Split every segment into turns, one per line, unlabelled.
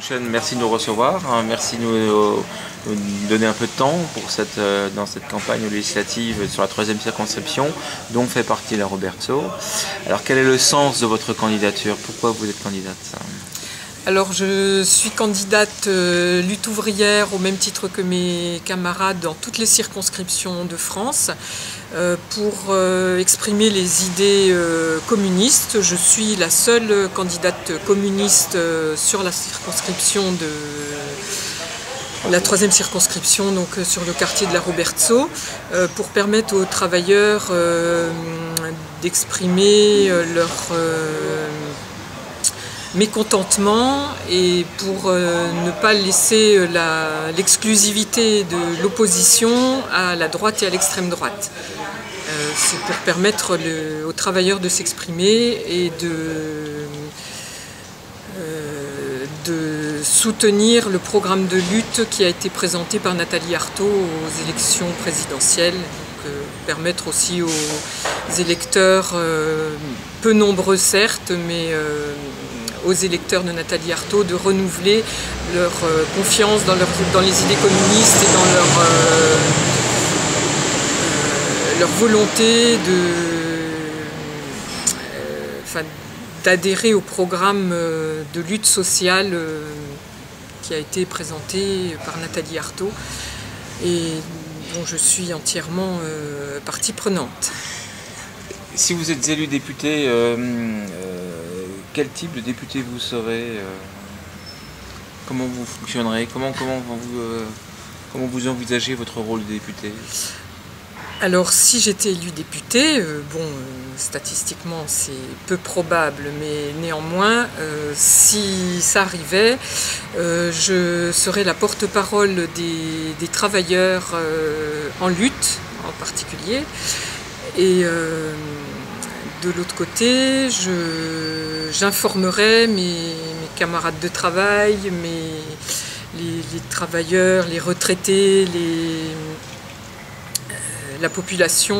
Lucien, merci de nous recevoir, hein, merci de nous donner un peu de temps pour dans cette campagne législative sur la 3e circonscription, dont fait partie la Robertsau. Alors quel est le sens de votre candidature? Pourquoi vous êtes candidate?
Alors je suis candidate lutte ouvrière au même titre que mes camarades dans toutes les circonscriptions de France pour exprimer les idées communistes. Je suis la seule candidate communiste sur la circonscription de la 3e circonscription, donc sur le quartier de la Robertsau, pour permettre aux travailleurs d'exprimer leur mécontentement et pour ne pas laisser l'exclusivité de l'opposition à la droite et à l'extrême droite. C'est pour permettre aux travailleurs de s'exprimer et de soutenir le programme de lutte qui a été présenté par Nathalie Arthaud aux élections présidentielles. Donc, permettre aussi aux électeurs, peu nombreux certes, mais aux électeurs de Nathalie Arthaud de renouveler leur confiance dans les idées communistes et dans leur volonté d'adhérer au programme de lutte sociale qui a été présenté par Nathalie Arthaud et dont je suis entièrement partie prenante.
Si vous êtes élu député, quel type de député vous serez? Comment vous fonctionnerez? Comment vous envisagez votre rôle de député?
Alors si j'étais élu député, statistiquement c'est peu probable, mais néanmoins, si ça arrivait, je serais la porte-parole des travailleurs en lutte en particulier. Et de l'autre côté, j'informerai mes camarades de travail, les travailleurs, les retraités, la population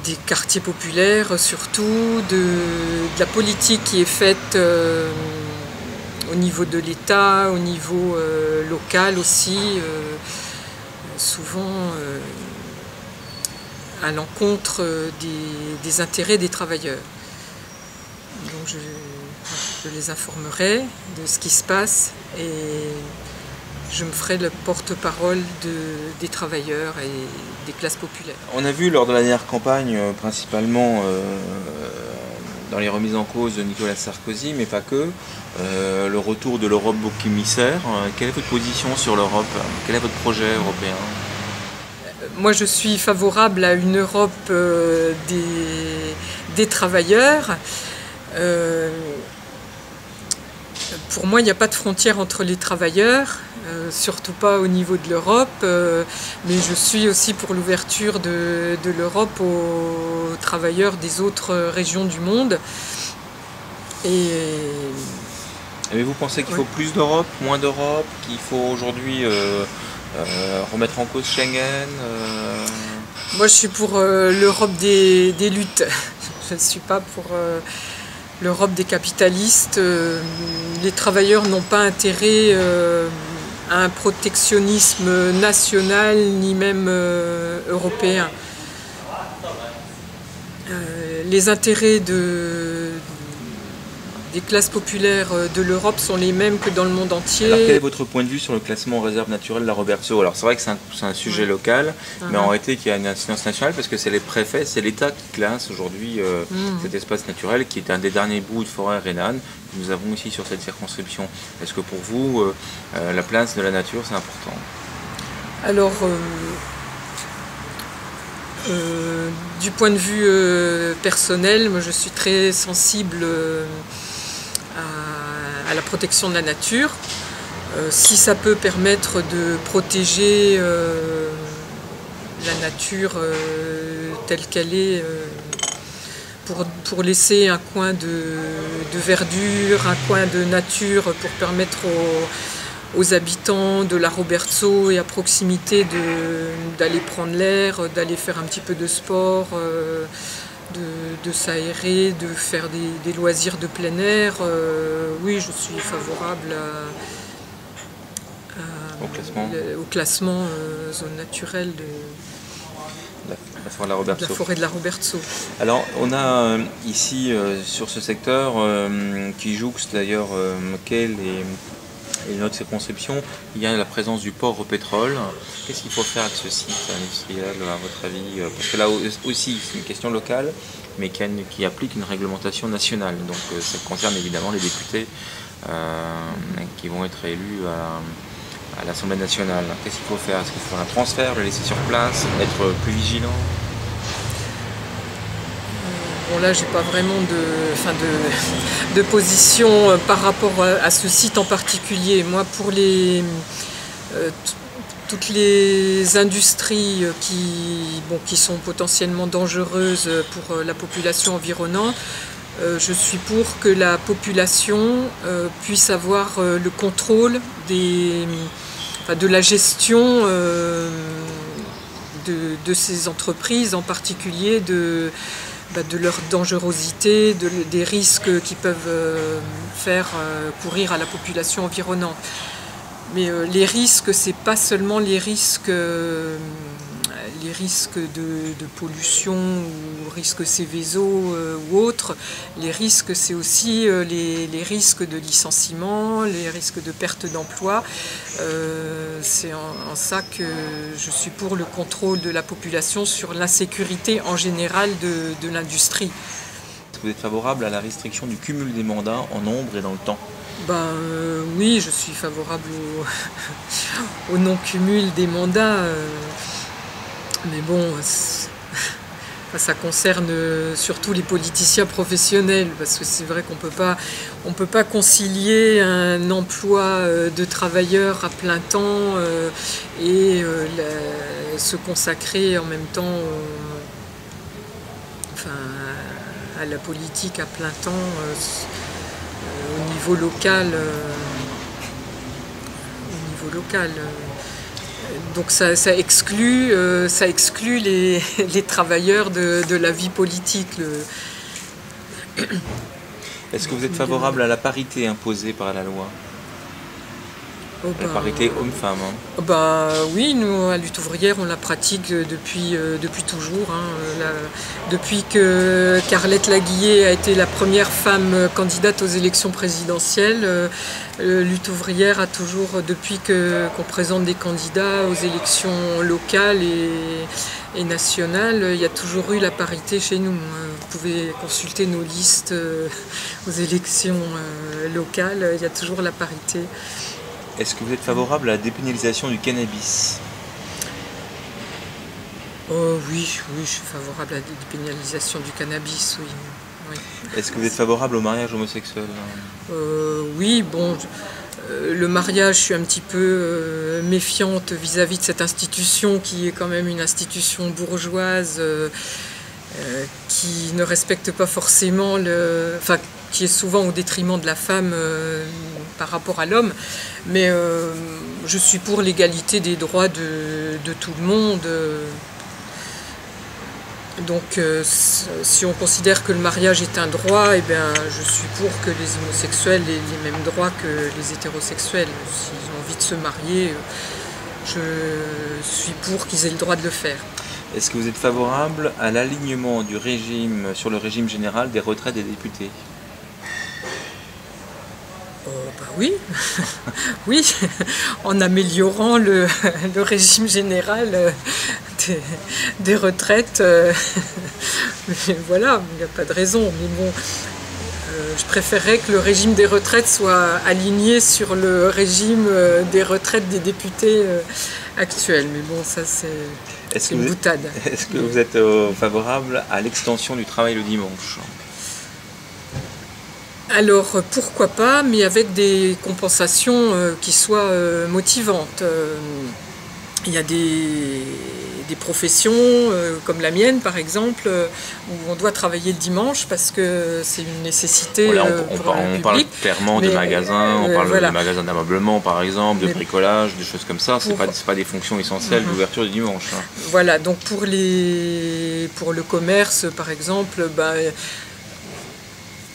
des quartiers populaires, surtout de la politique qui est faite au niveau de l'État, au niveau local aussi, souvent à l'encontre des intérêts des travailleurs. Donc je les informerai de ce qui se passe et je me ferai le porte-parole des travailleurs et des classes populaires.
On a vu lors de la dernière campagne, principalement dans les remises en cause de Nicolas Sarkozy, mais pas que, le retour de l'Europe bouc émissaire. Quelle est votre position sur l'Europe? Quel est votre projet européen?
Moi, je suis favorable à une Europe des travailleurs. Pour moi, il n'y a pas de frontière entre les travailleurs, surtout pas au niveau de l'Europe, mais je suis aussi pour l'ouverture de l'Europe aux travailleurs des autres régions du monde.
Mais vous pensez qu'il faut plus d'Europe, moins d'Europe, qu'il faut aujourd'hui remettre en cause Schengen?
Moi, je suis pour l'Europe des luttes. Je ne suis pas pour l'Europe des capitalistes. Les travailleurs n'ont pas intérêt à un protectionnisme national ni même européen. Les intérêts des classes populaires de l'Europe sont les mêmes que dans le monde entier.
Alors quel est votre point de vue sur le classement en réserve naturelle de la Robertsau? Alors c'est vrai que c'est un sujet local, mais en réalité qui a une incidence nationale parce que c'est les préfets, c'est l'État qui classe aujourd'hui cet espace naturel qui est un des derniers bouts de forêt rhénane que nous avons ici sur cette circonscription. Est-ce que pour vous, la place de la nature c'est important?
Alors, du point de vue personnel, moi je suis très sensible à la protection de la nature. Si ça peut permettre de protéger la nature telle qu'elle est, pour laisser un coin de verdure, un coin de nature pour permettre aux habitants de la Robertsau et à proximité d'aller prendre l'air, d'aller faire un petit peu de sport, de s'aérer, de faire des loisirs de plein air. Oui, je suis favorable au classement zone naturelle de la forêt de la Robertsau.
Alors, on a ici, sur ce secteur, qui jouxte d'ailleurs Mecquel et notre circonscription, il y a la présence du port au pétrole. Qu'est-ce qu'il faut faire avec ce site industriel, à votre avis? Parce que là aussi, c'est une question locale, mais qui applique une réglementation nationale. Donc ça concerne évidemment les députés qui vont être élus à l'Assemblée nationale. Qu'est-ce qu'il faut faire? Est-ce qu'il faut un transfert, le laisser sur place, être plus vigilant?
Bon, là, j'ai pas vraiment de position par rapport à ce site en particulier. Moi, pour toutes les industries qui sont potentiellement dangereuses pour la population environnante, je suis pour que la population puisse avoir le contrôle de la gestion de ces entreprises, en particulier de leur dangerosité, des risques qui peuvent faire courir à la population environnante. Mais les risques, c'est pas seulement les risques de pollution ou risques Céveso ou autres. Les risques, c'est aussi les risques de licenciement, les risques de perte d'emploi. C'est en ça que je suis pour le contrôle de la population sur l'insécurité en général de l'industrie.
Est-ce que vous êtes favorable à la restriction du cumul des mandats en nombre et dans le temps?
Oui, je suis favorable au non-cumul des mandats. Mais bon, ça concerne surtout les politiciens professionnels, parce que c'est vrai qu'on peut pas concilier un emploi de travailleur à plein temps et se consacrer en même temps à la politique à plein temps au niveau local. Donc ça exclut les travailleurs de la vie politique.
Est-ce que vous êtes favorable à la parité imposée par la loi? La parité homme-femme.
Oui, nous, à Lutte ouvrière, on la pratique depuis toujours. Depuis que Carlette Laguillet a été la première femme candidate aux élections présidentielles, Lutte ouvrière a toujours, depuis qu'on présente des candidats aux élections locales et nationales, il y a toujours eu la parité chez nous. Vous pouvez consulter nos listes aux élections locales, il y a toujours la parité.
Est-ce que vous êtes favorable à la dépénalisation du cannabis?
Oui, je suis favorable à la dépénalisation du cannabis, oui.
Est-ce que vous êtes favorable au mariage homosexuel?
Oui, le mariage, je suis un petit peu méfiante vis-à-vis de cette institution qui est quand même une institution bourgeoise qui ne respecte pas forcément qui est souvent au détriment de la femme par rapport à l'homme. Mais je suis pour l'égalité des droits de tout le monde. Donc si on considère que le mariage est un droit, je suis pour que les homosexuels aient les mêmes droits que les hétérosexuels. S'ils ont envie de se marier, je suis pour qu'ils aient le droit de le faire.
Est-ce que vous êtes favorable à l'alignement du régime sur le régime général des retraites des députés?
Oui, oui, en améliorant le régime général des retraites. Mais voilà, il n'y a pas de raison. Mais bon, je préférerais que le régime des retraites soit aligné sur le régime des retraites des députés actuels. Mais bon, ça c'est une boutade.
Est-ce que vous êtes favorable à l'extension du travail le dimanche?
Alors pourquoi pas, mais avec des compensations qui soient motivantes. Il y a des professions comme la mienne par exemple où on doit travailler le dimanche parce que c'est une nécessité pour le public.
On parle clairement de magasins, on parle de magasins d'ameublement par exemple, de bricolage, des choses comme ça. C'est pas des fonctions essentielles d'ouverture du dimanche.
Voilà, donc pour les pour le commerce, par exemple,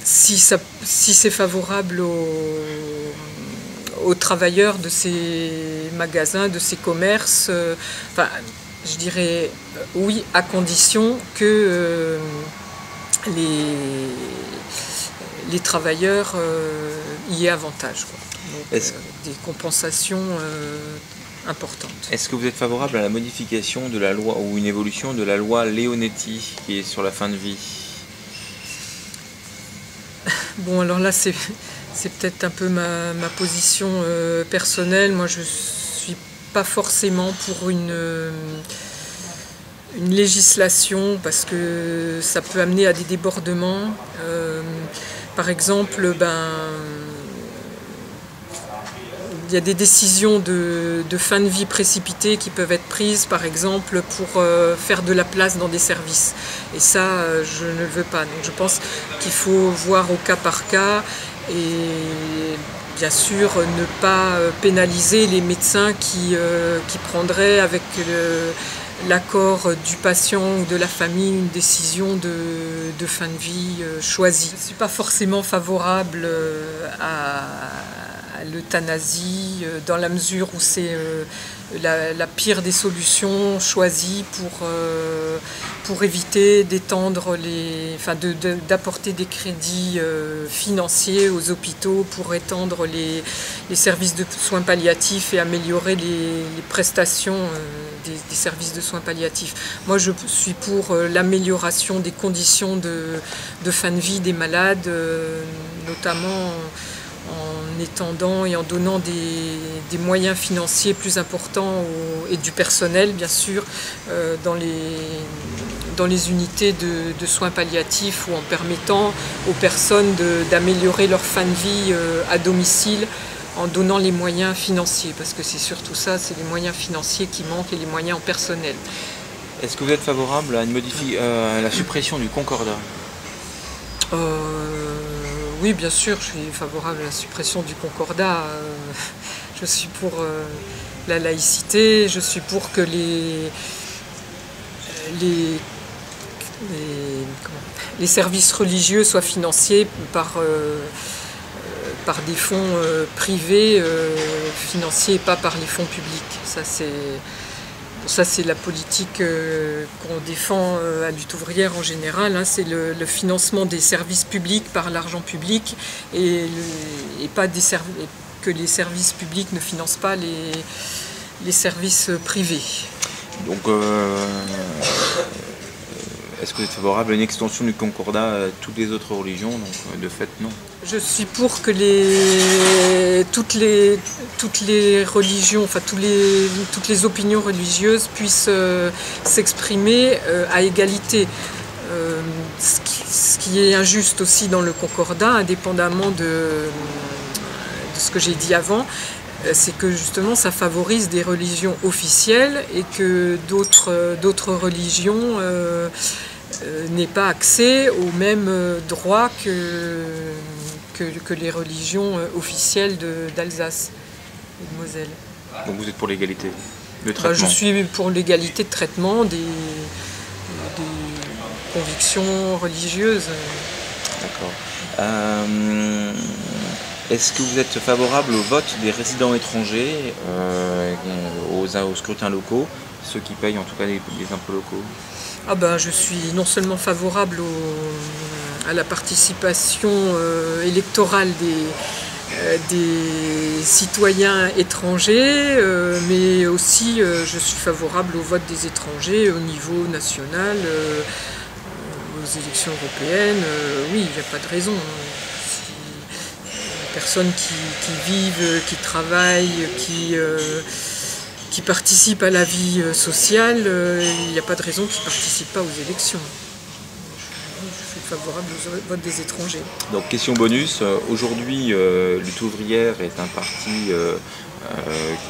si c'est favorable aux travailleurs de ces magasins, de ces commerces, je dirais oui, à condition que les travailleurs y aient avantage, quoi. Donc, des compensations importantes.
Est-ce que vous êtes favorable à la modification de la loi ou une évolution de la loi Leonetti qui est sur la fin de vie?
Bon, alors là, c'est peut-être un peu ma position personnelle. Moi, je ne suis pas forcément pour une législation parce que ça peut amener à des débordements. Par exemple, il y a des décisions de fin de vie précipitées qui peuvent être prises, par exemple, pour faire de la place dans des services. Et ça, je ne le veux pas. Donc je pense qu'il faut voir au cas par cas et bien sûr ne pas pénaliser les médecins qui prendraient avec l'accord du patient ou de la famille une décision de fin de vie choisie. Je ne suis pas forcément favorable à l'euthanasie dans la mesure où c'est la pire des solutions choisies pour éviter d'étendre d'apporter des crédits financiers aux hôpitaux pour étendre les services de soins palliatifs et améliorer les prestations des services de soins palliatifs. Moi, je suis pour l'amélioration des conditions de fin de vie des malades, notamment en étendant et en donnant des moyens financiers plus importants et du personnel, bien sûr, dans les unités de soins palliatifs ou en permettant aux personnes d'améliorer leur fin de vie à domicile en donnant les moyens financiers, parce que c'est surtout ça, c'est les moyens financiers qui manquent et les moyens en personnel.
Est-ce que vous êtes favorable à la suppression du concordat?
Oui, bien sûr, je suis favorable à la suppression du concordat. Je suis pour la laïcité, je suis pour que les services religieux soient financés par des fonds privés financiers et pas par les fonds publics. Ça, c'est la politique qu'on défend à Lutte ouvrière en général, hein. C'est le financement des services publics par l'argent public et pas que les services publics ne financent pas les services privés.
Donc, est-ce que vous êtes favorable à une extension du concordat à toutes les autres religions? Donc, de fait, non.
Je suis pour que toutes les religions, enfin toutes les opinions religieuses puissent s'exprimer à égalité. Ce qui est injuste aussi dans le concordat, indépendamment de ce que j'ai dit avant, c'est que justement ça favorise des religions officielles et que d'autres religions n'aient pas accès aux mêmes droits que les religions officielles d'Alsace et de Moselle.
Donc vous êtes pour l'égalité de traitement?
Je suis pour l'égalité de traitement des convictions religieuses.
D'accord. Est-ce que vous êtes favorable au vote des résidents étrangers aux scrutins locaux, ceux qui payent en tout cas les impôts locaux?
Je suis non seulement favorable à la participation électorale des citoyens étrangers, mais aussi je suis favorable au vote des étrangers au niveau national, aux élections européennes. Oui, il n'y a pas de raison. Les personnes qui vivent, qui travaillent, qui participent à la vie sociale, il n'y a pas de raison qu'ils ne participent pas aux élections. Je suis favorable au vote des étrangers.
Donc question bonus, aujourd'hui Lutte ouvrière est un parti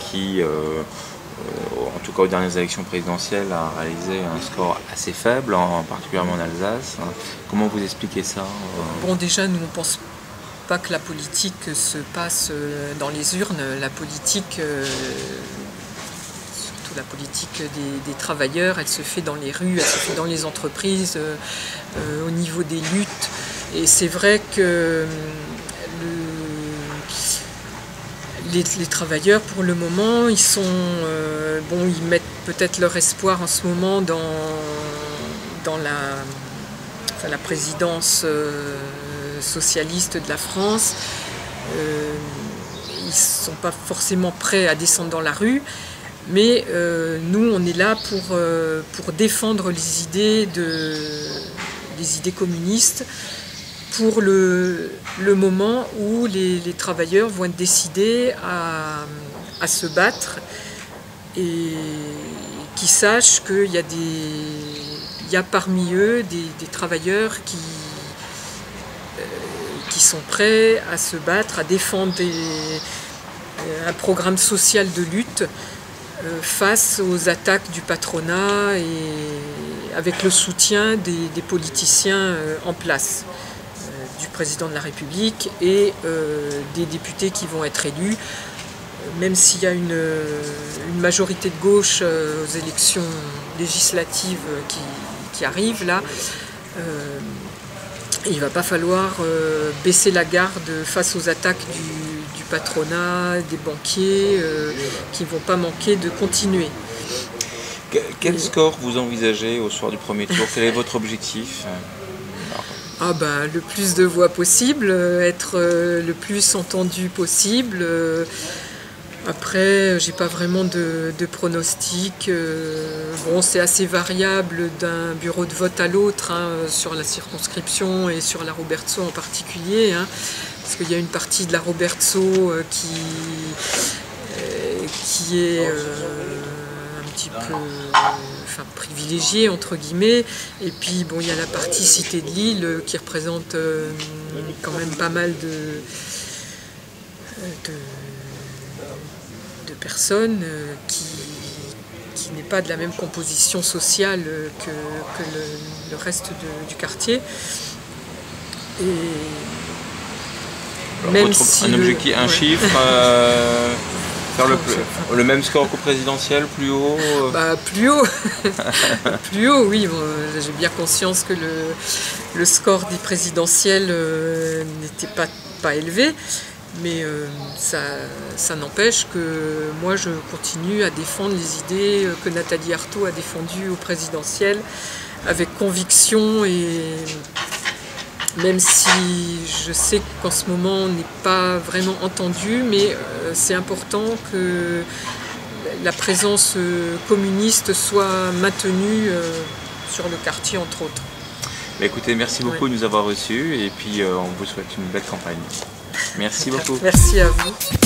qui, en tout cas aux dernières élections présidentielles, a réalisé un score assez faible, particulièrement en Alsace. Comment vous expliquez ça?
Bon, déjà, nous, on ne pense pas que la politique se passe dans les urnes. La politique, surtout la politique des travailleurs, elle se fait dans les rues, elle se fait dans les entreprises, au niveau des luttes. Et c'est vrai que les travailleurs, pour le moment, ils mettent peut-être leur espoir en ce moment dans la présidence socialiste de la France. Ils ne sont pas forcément prêts à descendre dans la rue, mais nous, on est là pour défendre les idées communistes pour le moment où les travailleurs vont être décidés à se battre et qui sachent qu'il y a parmi eux des travailleurs qui sont prêts à se battre, à défendre un programme social de lutte face aux attaques du patronat et avec le soutien des politiciens en place, du président de la République et des députés qui vont être élus. Même s'il y a une majorité de gauche aux élections législatives qui arrivent là, il ne va pas falloir baisser la garde face aux attaques du patronat, des banquiers, qui ne vont pas manquer de continuer.
Quel score vous envisagez au soir du premier tour? Quel est votre objectif?
Le plus de voix possible, être le plus entendu possible. Après, j'ai pas vraiment de pronostic. C'est assez variable d'un bureau de vote à l'autre, sur la circonscription et sur la Robertso en particulier, parce qu'il y a une partie de la Robertso qui est un petit peu privilégiée entre guillemets, et puis il y a la partie Cité de Lille qui représente quand même pas mal de personnes qui n'est pas de la même composition sociale que le reste du quartier. Et
alors, même si un objectif, un chiffre, faire le même score qu'au présidentiel, plus haut
Plus haut. Plus haut, oui. J'ai bien conscience que le score des présidentielles n'était pas élevé. Mais ça n'empêche que moi je continue à défendre les idées que Nathalie Arthaud a défendues au présidentiel avec conviction, et même si je sais qu'en ce moment on n'est pas vraiment entendu, mais c'est important que la présence communiste soit maintenue sur le quartier entre autres.
Écoutez, merci beaucoup de nous avoir reçus et puis on vous souhaite une belle campagne. Merci beaucoup.
Merci à vous.